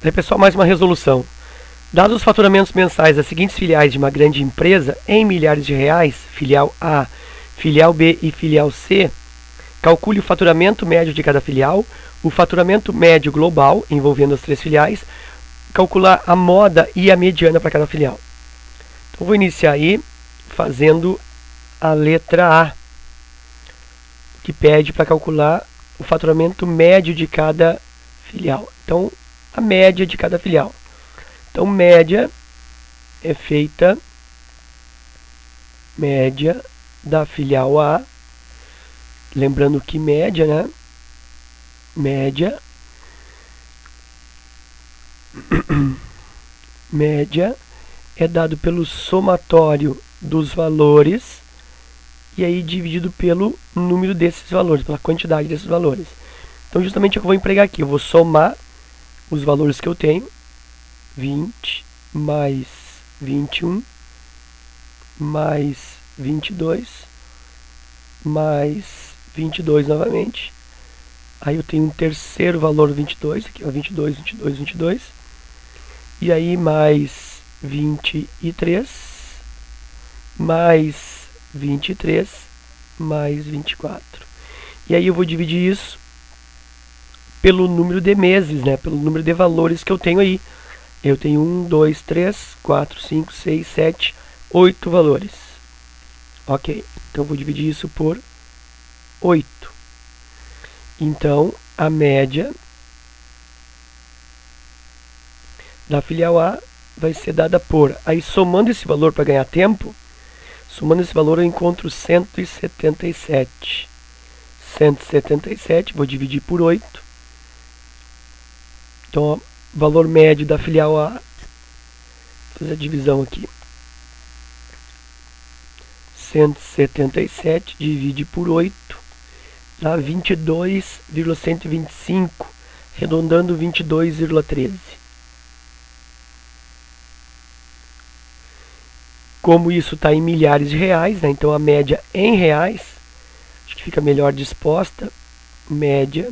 Aí, pessoal, mais uma resolução. Dados os faturamentos mensais das seguintes filiais de uma grande empresa em milhares de reais, filial A, filial B e filial C, calcule o faturamento médio de cada filial, o faturamento médio global, envolvendo as três filiais, calcular a moda e a mediana para cada filial. Então, vou iniciar aí fazendo a letra A, que pede para calcular o faturamento médio de cada filial. Então, a média de cada filial. Então, média é feita, média da filial A, lembrando que média, né? Média, média é dado pelo somatório dos valores e aí dividido pelo número desses valores, pela quantidade desses valores. Então, justamente é o que eu vou empregar aqui. Eu vou somar os valores que eu tenho, 20 mais 21 mais 22 mais 22 novamente. Aí eu tenho um terceiro valor 22, aqui ó, 22, 22, 22. E aí mais 23 mais 23 mais 24. E aí eu vou dividir isso pelo número de meses, né? Pelo número de valores que eu tenho aí. Eu tenho 1, 2, 3, 4, 5, 6, 7, 8 valores. Ok, então eu vou dividir isso por 8. Então, a média da filial A vai ser dada por... Aí, somando esse valor para ganhar tempo, somando esse valor eu encontro 177. 177, vou dividir por 8. Então, ó, valor médio da filial A, vou fazer a divisão aqui. 177 divide por 8, dá 22,125, arredondando 22,13. Como isso está em milhares de reais, né, então a média em reais, acho que fica melhor disposta, média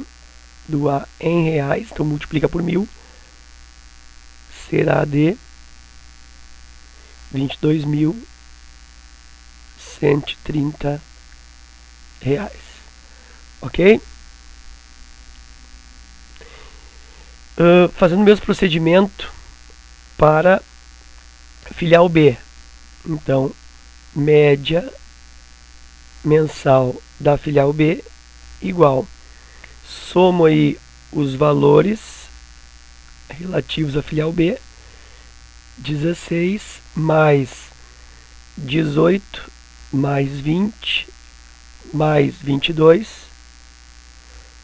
do A em reais, então multiplica por 1000, será de 22.130 reais, ok? Fazendo o mesmo procedimento para filial B. Então, média mensal da filial B igual, somo aí os valores relativos à filial B, 16 mais 18 mais 20 mais 22,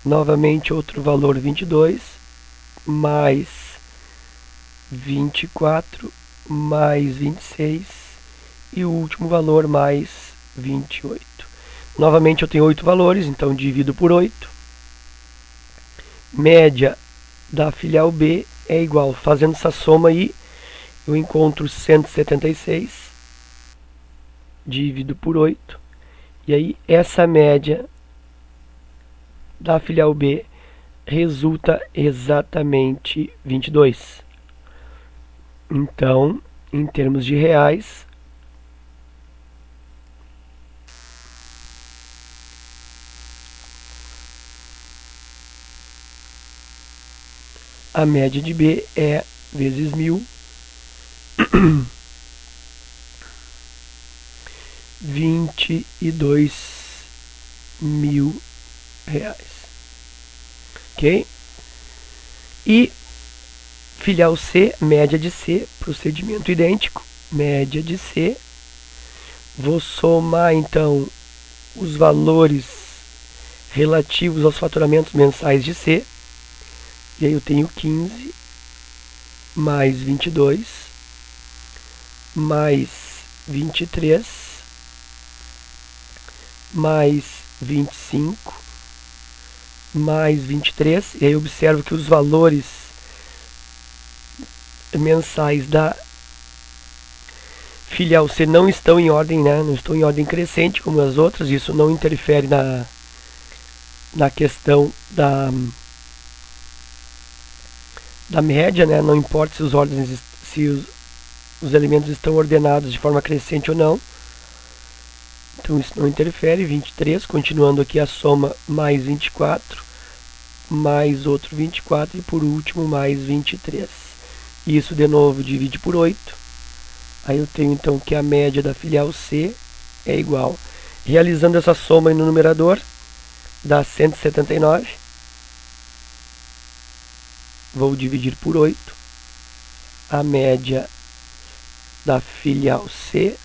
novamente outro valor 22, mais 24 mais 26 e o último valor mais 28. Novamente eu tenho 8 valores, então divido por 8. Média da filial B é igual, fazendo essa soma aí, eu encontro 176, divido por 8, e aí essa média da filial B resulta exatamente 22. Então, em termos de reais, a média de B é vezes 1000, 22.000 reais. Ok? E filial C, média de C, procedimento idêntico, média de C. Vou somar então os valores relativos aos faturamentos mensais de C. E aí eu tenho 15 mais 22 mais 23 mais 25 mais 23. E aí eu observo que os valores mensais da filial C não estão em ordem, né? Não estão em ordem crescente como as outras. Isso não interfere na questão da média, né? Não importa se os elementos estão ordenados de forma crescente ou não. Então isso não interfere. 23, continuando aqui a soma, mais 24, mais outro 24 e por último mais 23. Isso de novo divide por 8. Aí eu tenho então que a média da filial C é igual. Realizando essa soma aí no numerador, dá 179. Vou dividir por 8. A média da filial C,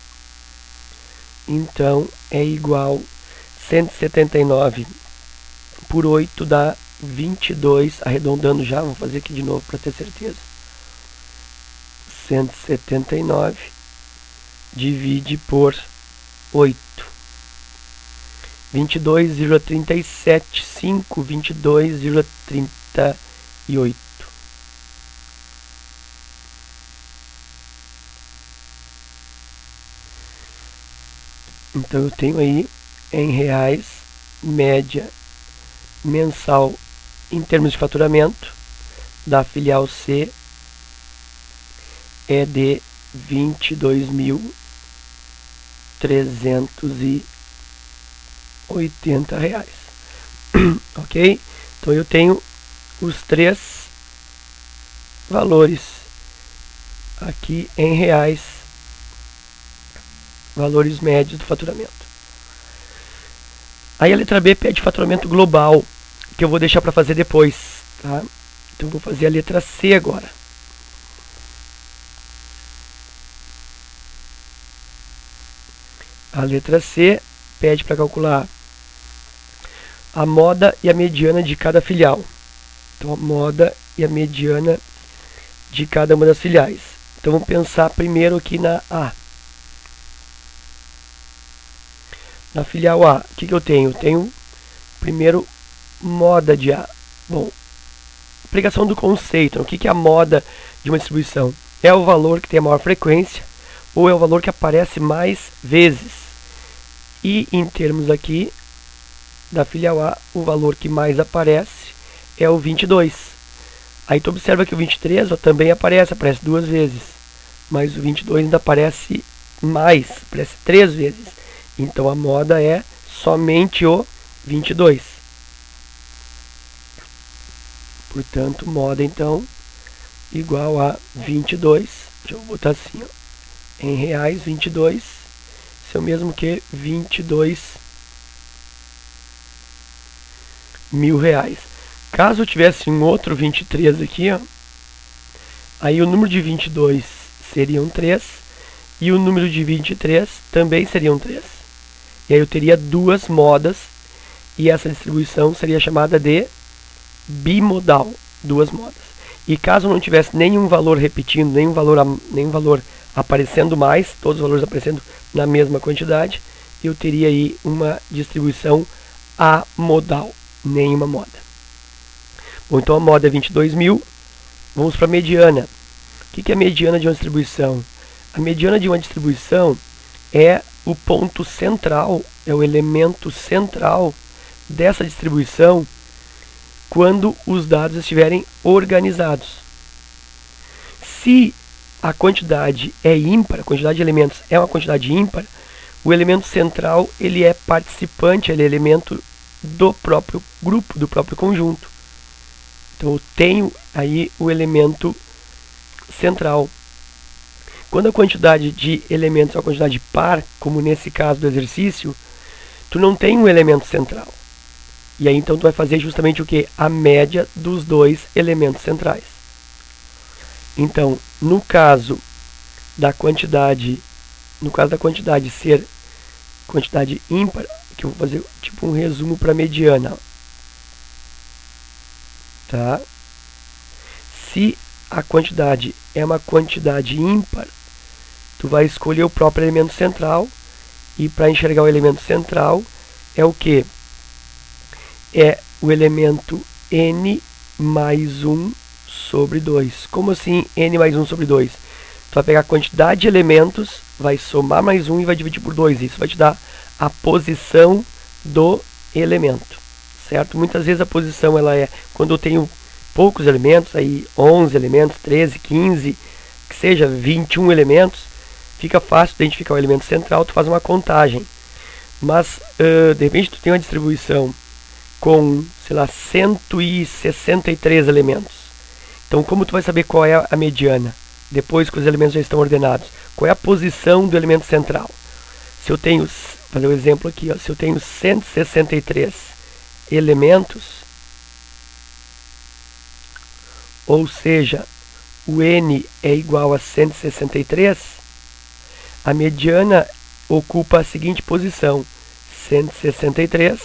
então, é igual 179 por 8 dá 22, arredondando já, vamos fazer aqui de novo para ter certeza. 179 divide por 8. 22,375, 22,38. Então eu tenho aí em reais, média mensal em termos de faturamento da filial C é de R$ 22.380. Ok? Então eu tenho os três valores aqui em reais, valores médios do faturamento. Aí a letra B pede faturamento global, que eu vou deixar para fazer depois, tá? Então eu vou fazer a letra C agora. A letra C pede para calcular a moda e a mediana de cada filial. Então a moda e a mediana de cada uma das filiais. Então vamos pensar primeiro aqui na A. Na filial A, o que eu tenho? Eu tenho primeiro moda de A. Bom, aplicação do conceito. O que é a moda de uma distribuição? É o valor que tem a maior frequência ou é o valor que aparece mais vezes? E em termos aqui da filial A, o valor que mais aparece é o 22. Aí tu observa que o 23 também aparece duas vezes, mas o 22 ainda aparece mais, aparece 3 vezes. Então a moda é somente o 22. Portanto, moda então igual a 22. Deixa eu botar assim, ó, em reais, 22. Isso é o mesmo que 22.000 reais. Caso eu tivesse um outro 23 aqui, ó, aí o número de 22 seriam 3 e o número de 23 também seriam 3. E aí eu teria duas modas e essa distribuição seria chamada de bimodal, duas modas. E caso não tivesse nenhum valor repetindo, nenhum valor aparecendo mais, todos os valores aparecendo na mesma quantidade, eu teria aí uma distribuição amodal, nenhuma moda. Bom, então a moda é 22.000. Vamos para a mediana. O que é a mediana de uma distribuição? A mediana de uma distribuição é o ponto central, é o elemento central dessa distribuição quando os dados estiverem organizados. Se a quantidade é ímpar, a quantidade de elementos é uma quantidade ímpar, o elemento central ele é participante, ele é elemento do próprio grupo, do próprio conjunto. Então eu tenho aí o elemento central. Quando a quantidade de elementos é uma quantidade par, como nesse caso do exercício, tu não tem um elemento central. E aí então tu vai fazer justamente o que? A média dos dois elementos centrais. Então, no caso da quantidade ser quantidade ímpar, que eu vou fazer tipo um resumo para a mediana. Tá? Se a quantidade é uma quantidade ímpar, tu vai escolher o próprio elemento central, e para enxergar o elemento central é o que? É o elemento n mais 1 sobre 2. Como assim n mais 1 sobre 2? Tu vai pegar a quantidade de elementos, vai somar mais 1 e vai dividir por 2. Isso vai te dar a posição do elemento, certo? Muitas vezes a posição ela é quando eu tenho poucos elementos, aí 11 elementos, 13, 15, que seja 21 elementos, fica fácil identificar o elemento central, tu faz uma contagem. Mas, de repente, tu tem uma distribuição com, sei lá, 163 elementos. Então, como tu vai saber qual é a mediana? Depois que os elementos já estão ordenados. Qual é a posição do elemento central? Se eu tenho, vou fazer um exemplo aqui, ó, se eu tenho 163 elementos, ou seja, o n é igual a 163, a mediana ocupa a seguinte posição, 163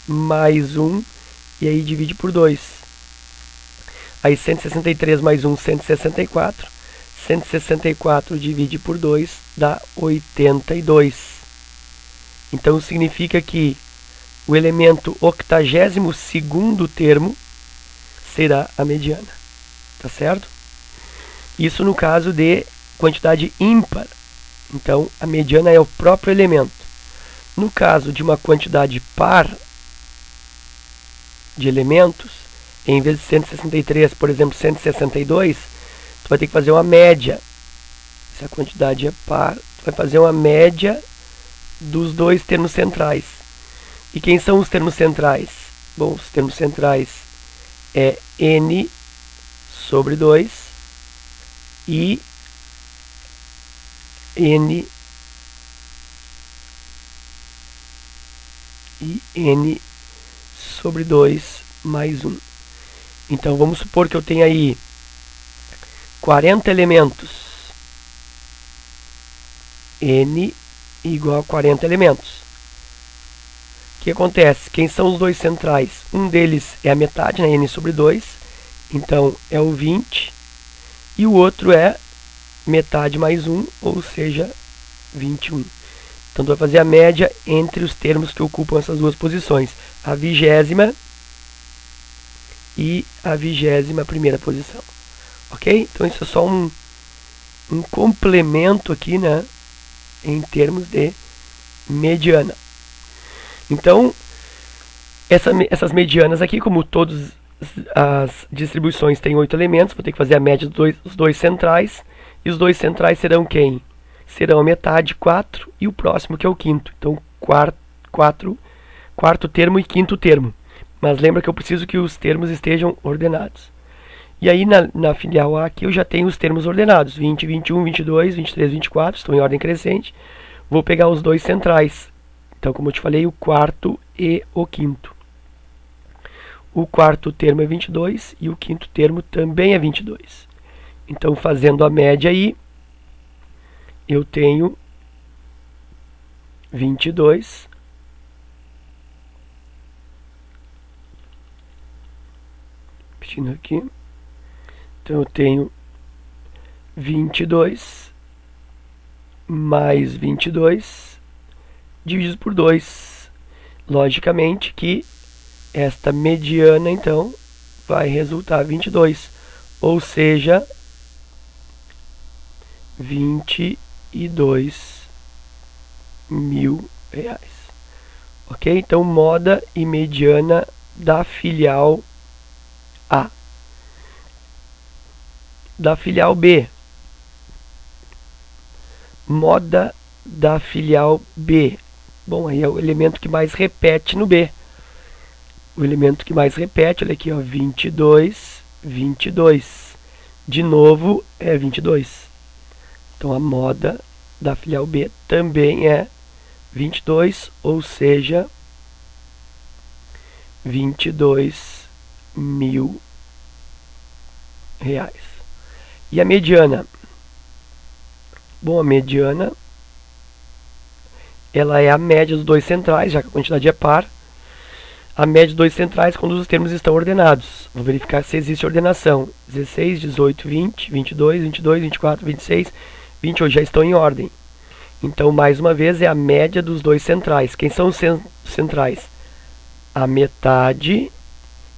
mais 1, e aí divide por 2. Aí 163 mais 1, 164. 164 divide por 2 dá 82. Então significa que o elemento 82º termo será a mediana. Tá certo? Isso no caso de quantidade ímpar. Então a mediana é o próprio elemento. No caso de uma quantidade par de elementos, em vez de 163, por exemplo, 162, tu vai ter que fazer uma média. Se a quantidade é par, tu vai fazer uma média dos dois termos centrais. E quem são os termos centrais? Bom, os termos centrais é n sobre 2 e n sobre 2 mais 1. Então vamos supor que eu tenha aí 40 elementos. N igual a 40 elementos. O que acontece? Quem são os dois centrais? Um deles é a metade, né? N sobre 2. Então é o 20. E o outro é metade mais 1, ou seja, 21. Então tu vai fazer a média entre os termos que ocupam essas duas posições. A 20ª e a 21ª posição. Ok? Então isso é só um complemento aqui, né? Em termos de mediana. Então, essas medianas aqui, como todas as distribuições têm 8 elementos, vou ter que fazer a média dos dois centrais. E os dois centrais serão quem? Serão a metade, 4, e o próximo que é o quinto. Então, quarto termo e quinto termo. Mas lembra que eu preciso que os termos estejam ordenados. E aí na filial A aqui eu já tenho os termos ordenados. 20, 21, 22, 23, 24, estão em ordem crescente. Vou pegar os dois centrais. Então, como eu te falei, o quarto e o quinto. O quarto termo é 22 e o quinto termo também é 22. Então, fazendo a média aí, eu tenho 22 repetindo aqui. Então eu tenho 22 mais 22 dividido por 2. Logicamente que esta mediana então vai resultar 22, ou seja, 22.000 reais. Ok? Então moda e mediana da filial A. Da filial B. Moda da filial B. Bom, aí é o elemento que mais repete no B. O elemento que mais repete, olha aqui, ó, 22, 22. De novo é 22. Então a moda da filial B também é 22, ou seja, 22.000 reais. E a mediana? Bom, a mediana ela é a média dos dois centrais, já que a quantidade é par. A média dos dois centrais quando os termos estão ordenados. Vou verificar se existe ordenação. 16, 18, 20, 22, 22, 24, 26, 28 já estão em ordem. Então, mais uma vez, é a média dos dois centrais. Quem são os centrais? A metade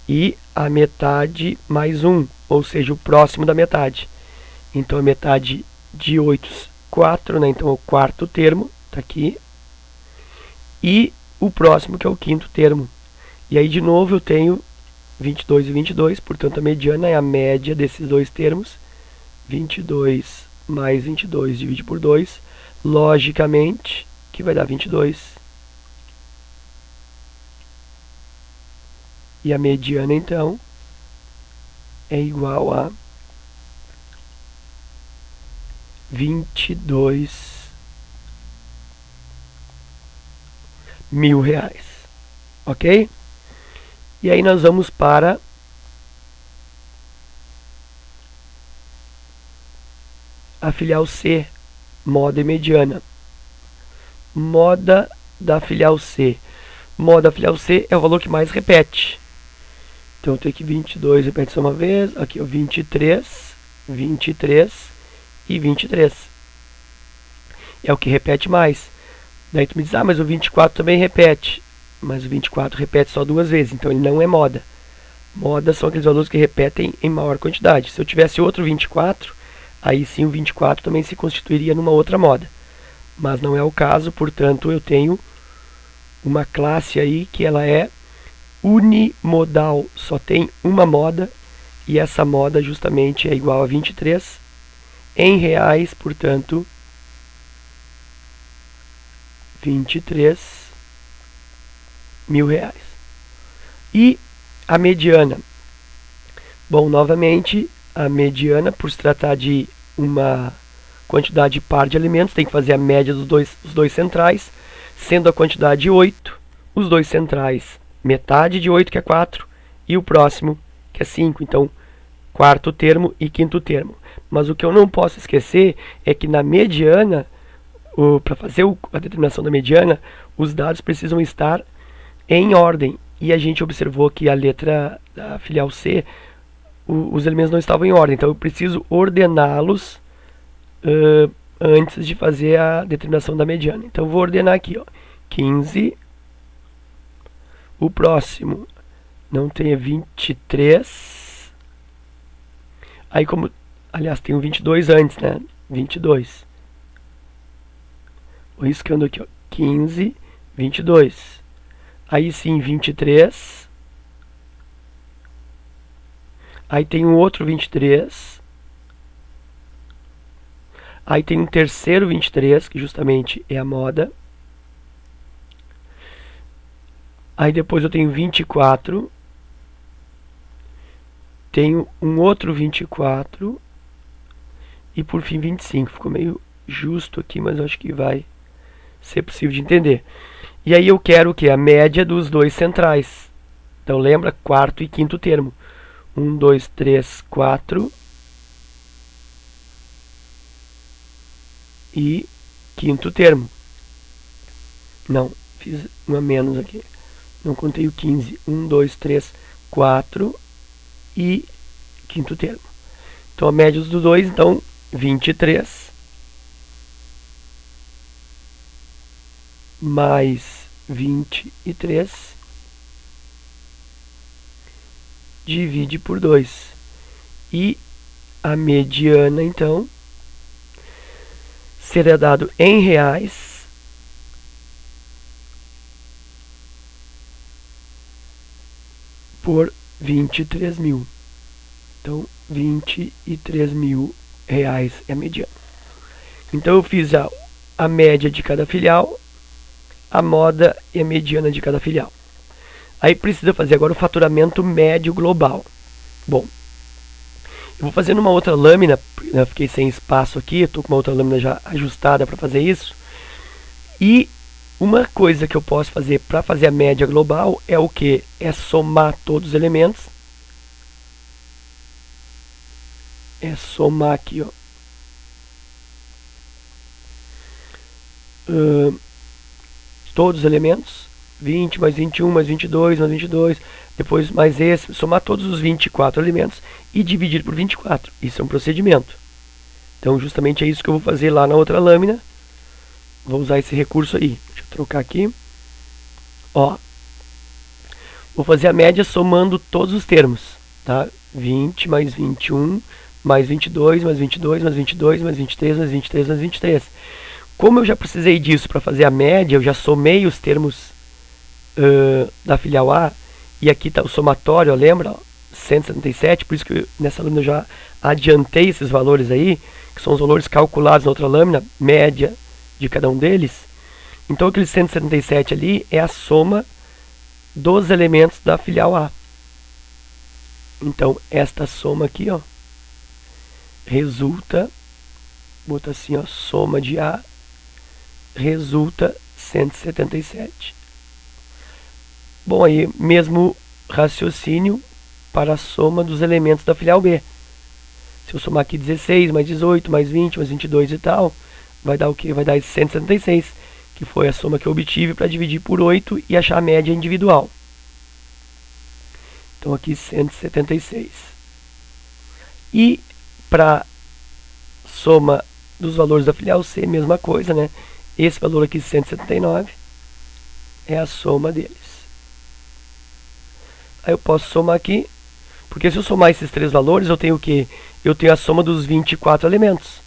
e a metade mais 1, ou seja, o próximo da metade. Então, a metade de 8, 4, né? Então, o quarto termo está aqui. E o próximo, que é o quinto termo. E aí, de novo, eu tenho 22 e 22, portanto a mediana é a média desses dois termos. 22 mais 22 divide por 2, logicamente, que vai dar 22. E a mediana, então, é igual a 22.000 reais. Ok? E aí nós vamos para a filial C, moda e mediana. Moda da filial C. Moda da filial C é o valor que mais repete. Então eu tenho aqui 22, repete só uma vez. Aqui ó, 23, 23 e 23. É o que repete mais. Daí tu me diz, ah, mas o 24 também repete. Mas o 24 repete só duas vezes, então ele não é moda. Moda são aqueles valores que repetem em maior quantidade. Se eu tivesse outro 24, aí sim o 24 também se constituiria numa outra moda. Mas não é o caso, portanto eu tenho uma classe aí que ela é unimodal, só tem uma moda, e essa moda justamente é igual a 23 em reais, portanto 23.000 reais. E a mediana? Bom, novamente, a mediana, por se tratar de uma quantidade par de elementos, tem que fazer a média dos dois centrais, sendo a quantidade 8, os dois centrais metade de 8, que é 4, e o próximo, que é 5. Então, quarto termo e quinto termo. Mas o que eu não posso esquecer é que na mediana, para fazer a determinação da mediana, os dados precisam estar em ordem. E a gente observou que a letra da filial C, os elementos não estavam em ordem. Então eu preciso ordená-los antes de fazer a determinação da mediana. Então eu vou ordenar aqui, ó, 15. O próximo não tem 23. Aí como, aliás, tem o 22 antes, né? 22. Vou riscando aqui, ó, 15, 22. Aí sim, 23. Aí tem um outro 23. Aí tem um terceiro 23, que justamente é a moda. Aí depois eu tenho 24. Tenho um outro 24. E por fim 25. Ficou meio justo aqui, mas eu acho que vai ser possível de entender. E aí eu quero o que? A média dos dois centrais. Então lembra, quarto e quinto termo. 1, 2, 3, 4. E quinto termo. Não, fiz um a menos aqui. Não contei o 15. 1, 2, 3, 4 e quinto termo. Então a média dos dois, então 23 mais 23 divide por 2. E a mediana, então, será dado em reais por 23.000. Então, 23.000 reais é a mediana. Então, eu fiz a média de cada filial, a moda e a mediana de cada filial. Aí precisa fazer agora o faturamento médio global. Bom, eu vou fazer numa outra lâmina, eu fiquei sem espaço aqui, estou com uma outra lâmina já ajustada para fazer isso. E uma coisa que eu posso fazer para fazer a média global é o que? É somar todos os elementos. É somar aqui, ó. Todos os elementos. 20 mais 21 mais 22 mais 22. Depois mais esse. Somar todos os 24 elementos e dividir por 24. Isso é um procedimento. Então justamente é isso que eu vou fazer lá na outra lâmina. Vou usar esse recurso aí. Deixa eu trocar aqui. Ó. Vou fazer a média somando todos os termos. Tá? 20 mais 21 mais 22 mais 22 mais 22 mais 23 mais 23 mais 23. Como eu já precisei disso para fazer a média, eu já somei os termos da filial A, E aqui está o somatório, ó, lembra? Ó, 177, por isso que nessa lâmina eu já adiantei esses valores aí, que são os valores calculados na outra lâmina, média de cada um deles. Então aquele 177 ali é a soma dos elementos da filial A. Então esta soma aqui, ó, resulta, bota assim, ó, soma de A resulta 177. Bom, aí mesmo raciocínio para a soma dos elementos da filial B. Se eu somar aqui 16 mais 18 mais 20 mais 22 e tal, vai dar o que? Vai dar esse 176, que foi a soma que eu obtive para dividir por 8 e achar a média individual. Então aqui 176. E para soma dos valores da filial C, mesma coisa, né? Esse valor aqui, 179, é a soma deles. Aí eu posso somar aqui, porque se eu somar esses três valores, eu tenho o quê? Eu tenho a soma dos 24 elementos.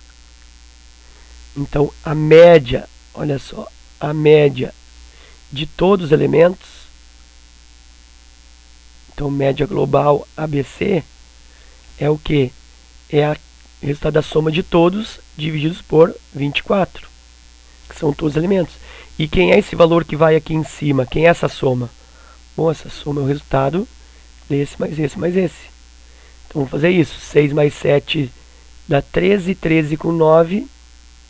Então, a média, olha só, a média de todos os elementos, então, média global ABC, é o quê? É o resultado da soma de todos divididos por 24, que são todos os elementos. E quem é esse valor que vai aqui em cima? Quem é essa soma? Bom, essa soma é o resultado desse mais esse mais esse. Então, vamos fazer isso. 6 mais 7 dá 13. 13 com 9,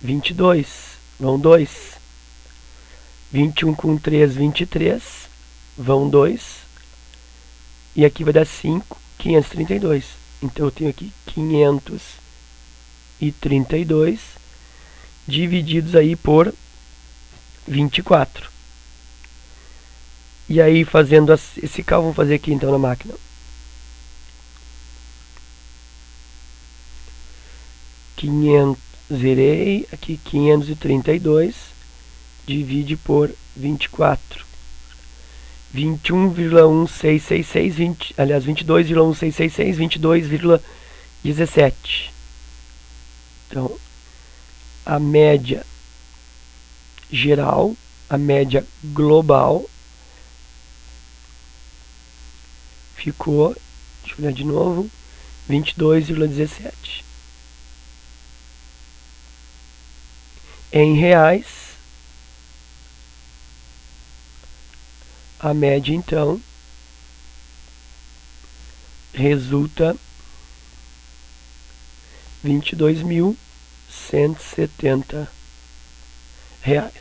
22. Vão 2. 21 com 3, 23. Vão 2. E aqui vai dar 5, 532. Então, eu tenho aqui 532 divididos aí por 24. E aí, fazendo esse cálculo, vamos fazer aqui então na máquina. 500, zerei, aqui 532, divide por 24. 21,1666, aliás, 22,1666, 22,17. Então, a média geral, a média global, ficou, deixa eu olhar de novo, 22,17. Em reais, a média, então, resulta 22.170 reais.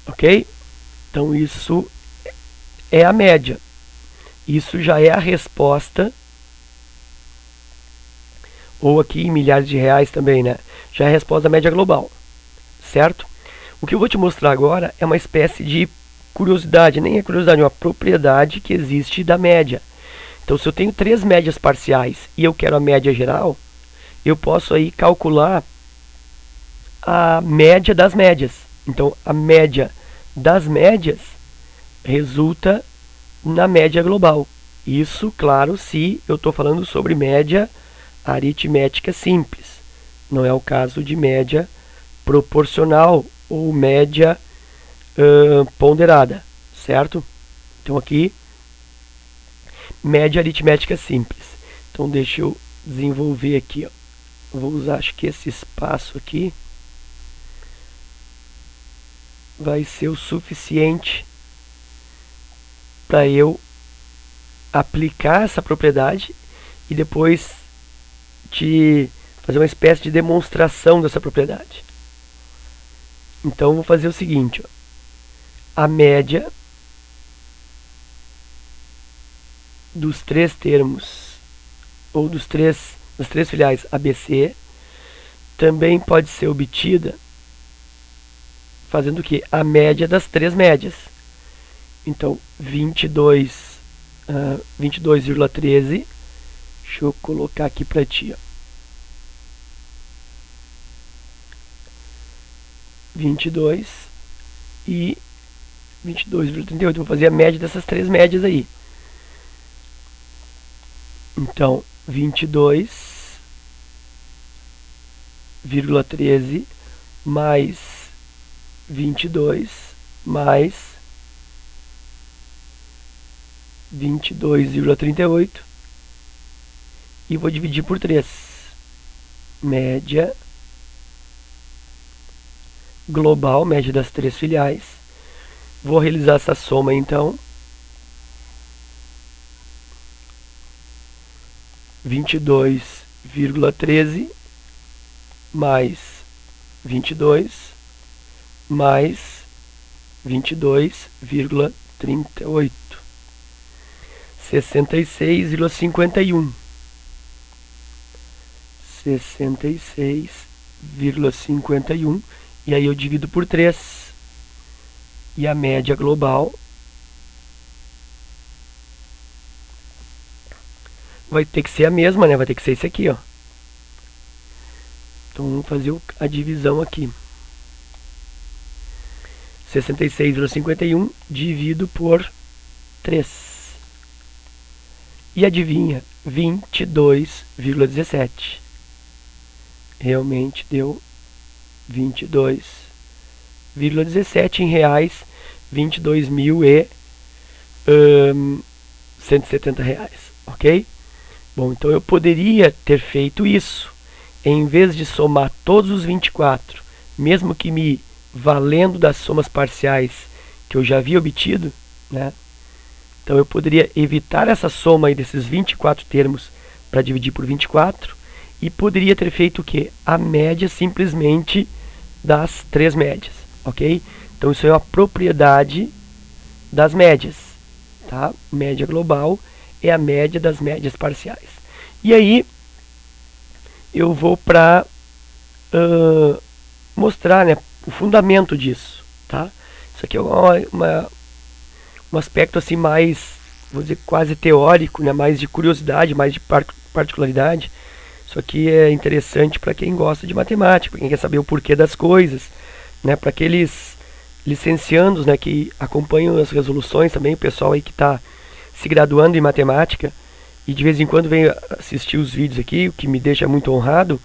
Ok? Então, isso é a média. Isso já é a resposta, ou aqui em milhares de reais também, né? Já é a resposta da média global, certo? O que eu vou te mostrar agora é uma espécie de curiosidade, nem é curiosidade, é uma propriedade que existe da média. Então, se eu tenho três médias parciais e eu quero a média geral, eu posso aí calcular a média das médias. Então, a média das médias resulta na média global. Isso, claro, se eu estou falando sobre média aritmética simples. Não é o caso de média proporcional ou média ponderada, certo? Então aqui, média aritmética simples. Então deixa eu desenvolver aqui, ó. Eu vou usar, acho que esse espaço aqui vai ser o suficiente para eu aplicar essa propriedade e depois te fazer uma espécie de demonstração dessa propriedade. Então, eu vou fazer o seguinte, ó. A média dos três termos, ou das três filiais ABC, também pode ser obtida fazendo o quê? A média das três médias. Então, 22,13. Deixa eu colocar aqui para ti, ó. 22 e 22,38. Vou fazer a média dessas três médias aí. Então, 22,13 mais 22 mais 22,38 e vou dividir por 3. Média global, média das 3 filiais. Vou realizar essa soma então. 22,13 mais 22 mais 22,38. 66,51. 66,51. E aí eu divido por 3. E a média global vai ter que ser a mesma, né? Vai ter que ser esse aqui, ó. Então vamos fazer a divisão aqui. 66,51 divido por 3. E adivinha? 22,17. Realmente deu 22,17 em reais. 22.170 reais, ok? Bom, então eu poderia ter feito isso. Em vez de somar todos os 24, mesmo que me valendo das somas parciais que eu já havia obtido, né? Então eu poderia evitar essa soma aí desses 24 termos para dividir por 24 e poderia ter feito o quê? A média simplesmente das 3 médias, ok? Então isso é uma propriedade das médias, tá? Média global é a média das médias parciais. E aí eu vou para mostrar, né, o fundamento disso, tá? Isso aqui é um aspecto assim mais, vou dizer, quase teórico, né, mais de curiosidade, mais de particularidade. Isso aqui é interessante para quem gosta de matemática, para quem quer saber o porquê das coisas, né, para aqueles licenciandos, né, que acompanham as resoluções também, o pessoal aí que está se graduando em matemática e de vez em quando vem assistir os vídeos aqui, o que me deixa muito honrado,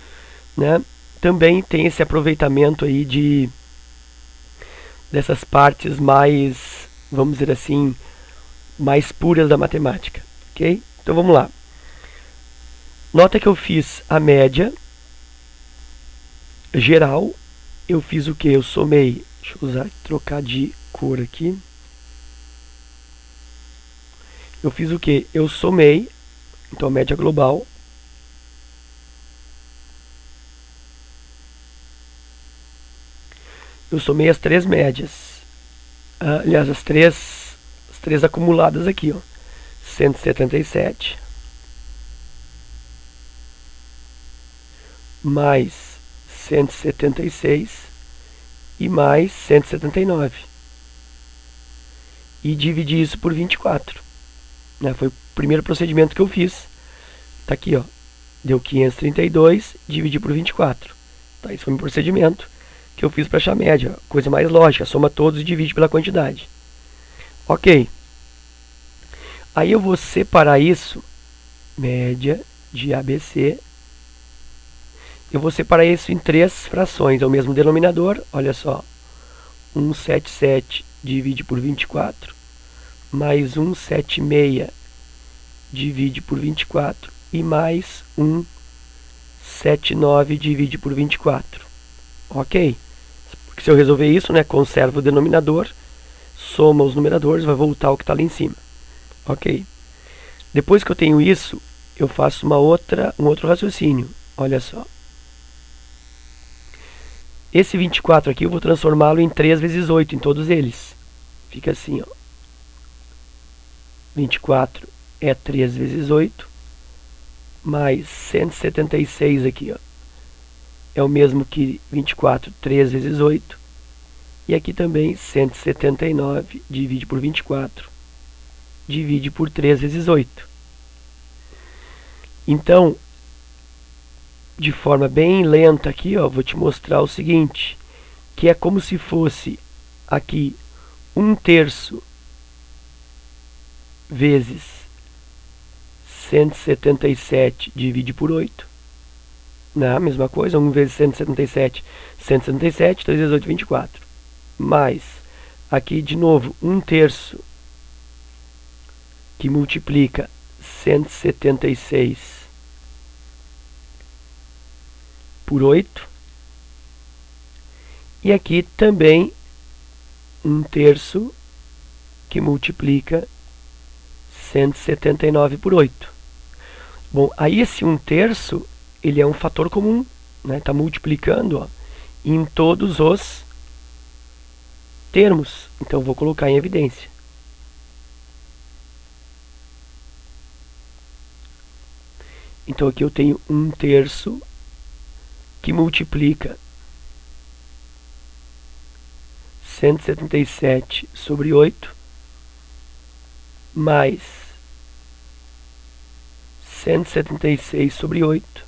né? Também tem esse aproveitamento aí dessas partes mais, vamos dizer assim, mais puras da matemática, ok? Então vamos lá. Nota que eu fiz a média geral. Eu fiz o que? Eu somei. Deixa eu trocar de cor aqui. Eu fiz o que? Eu somei. Então a média global. Eu somei as 3 médias. Aliás, as três acumuladas aqui, ó. 177 mais 176 e mais 179. E dividi isso por 24. Né? Foi o primeiro procedimento que eu fiz. Tá aqui, ó. Deu 532, dividi por 24. Tá, esse foi o meu procedimento que eu fiz para achar a média. Coisa mais lógica, soma todos e divide pela quantidade. Ok. Aí eu vou separar isso, média de ABC. Eu vou separar isso em 3 frações, é o mesmo denominador. Olha só, 177 divide por 24, mais 176 divide por 24 e mais 179 divide por 24. Ok? Porque se eu resolver isso, né, conservo o denominador, soma os numeradores, vai voltar ao que está ali em cima. Ok? Depois que eu tenho isso, eu faço um outro raciocínio. Olha só. Esse 24 aqui eu vou transformá-lo em 3 vezes 8, em todos eles. Fica assim, ó. 24 é 3 vezes 8, mais 176 aqui, ó. É o mesmo que 24, 3 vezes 8. E aqui também 179 divide por 24, divide por 3 vezes 8. Então, de forma bem lenta aqui, ó, vou te mostrar o seguinte, que é como se fosse aqui 1/3 vezes 177 divide por 8. Não, a mesma coisa, 1 vezes 177, 177, 3 vezes 8, 24. Mais, aqui de novo, 1/3 que multiplica 176 por 8. E aqui também 1/3 que multiplica 179 por 8. Bom, aí esse 1/3 ele é um fator comum, né? Está multiplicando, ó, em todos os termos. Então vou colocar em evidência. Então aqui eu tenho 1/3 que multiplica 177 sobre 8 mais 176 sobre 8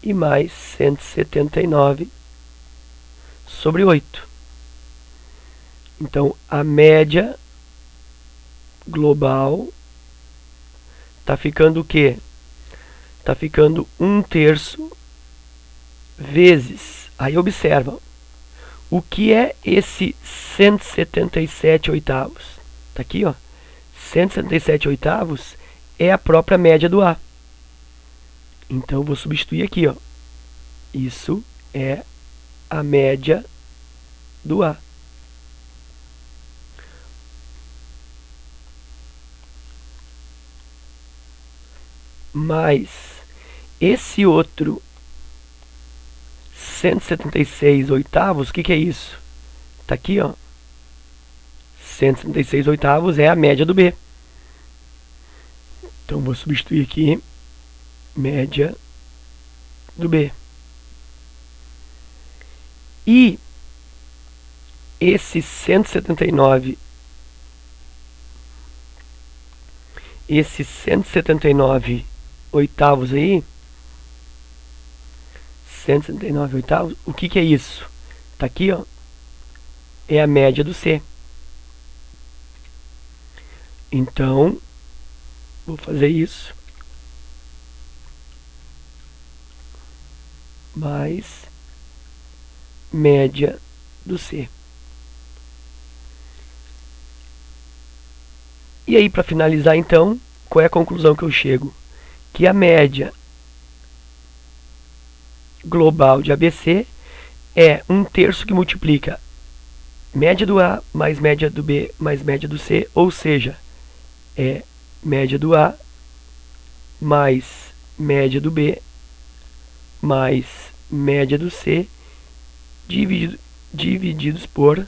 e mais 179 sobre 8. Então a média global está ficando o quê? Está ficando 1/3 vezes. Aí observa, o que é esse 177 oitavos? Está aqui, ó. 177 oitavos é a própria média do A. Então eu vou substituir aqui, ó. Isso é a média do A. Mais esse outro 176 oitavos, o que é isso? Está aqui, ó. 176 oitavos é a média do B. Então vou substituir aqui média do B. E esse 179 oitavos aí, 179 oitavos, o que é isso? Tá aqui, ó, é a média do C. Então, vou fazer isso. Mais média do C. E aí, para finalizar, então, qual é a conclusão que eu chego? Que a média global de ABC é 1/3 que multiplica média do A mais média do B mais média do C, ou seja, é média do A mais média do B mais média do C divididos por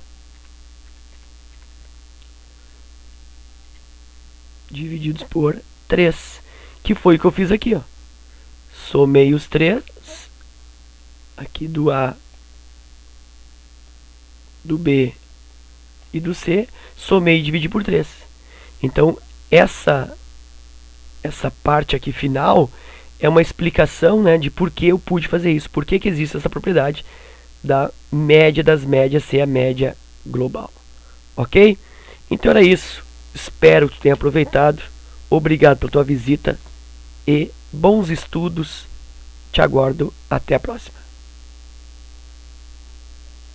divididos por 3, que foi o que eu fiz aqui, ó. Somei os 3 aqui do A, do B e do C, somei e dividi por 3. Então essa parte aqui final é uma explicação, né, de por que eu pude fazer isso, por que existe essa propriedade da média das médias ser a média global. Ok? Então era isso. Espero que tu tenha aproveitado. Obrigado pela tua visita e bons estudos. Te aguardo. Até a próxima.